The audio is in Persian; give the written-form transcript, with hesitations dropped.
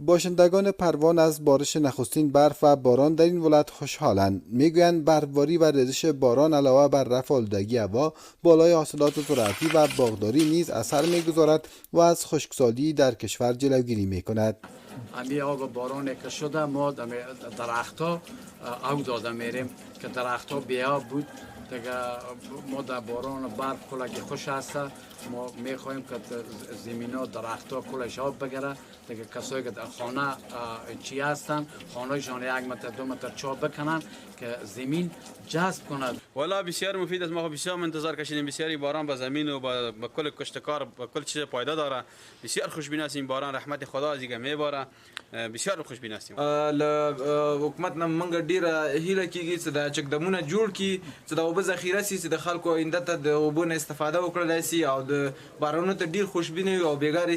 باشندگان پروان از بارش نخستین برف و باران در این ولایت خوشحالند. میگویند برفباری و ریزش باران علاوه بر رفع آلودگی هوا، بالای حاصلات زراعتی و باغداری نیز اثر میگذارد و از خشکسالی در کشور جلوگیری میکند. امی آب باران که شده ما درختها او داده میریم که درختها بیاب بود دیگه. ما در باران برف کلک خوش هست، ما میخواهیم که زمین ها درخت ها کلش آب بگیره دیگه. کسایی که در خانه چی هستن خانهشان 1 متر 2 متر چاب بکنن که زمین جذب کند. والا بسیار مفید است. ما بسیار انتظار کشیدیم، بسیاری باران به زمین و به کل کشتکار به کل چیز پایده داره. بسیار خوشبین است این باران، رحمت خدا از اینجا میباره. بسیار خوشبین هستیم. حکومت نه منګ ډیره هیله کیږي چې د چکدمونه جوړ کی چې د اوبه ذخیره سي چې د خلکو آینده ته د اوبو نه استفاده وکړل شي او د بارانونو ته ډیر خوشبینه او بیګار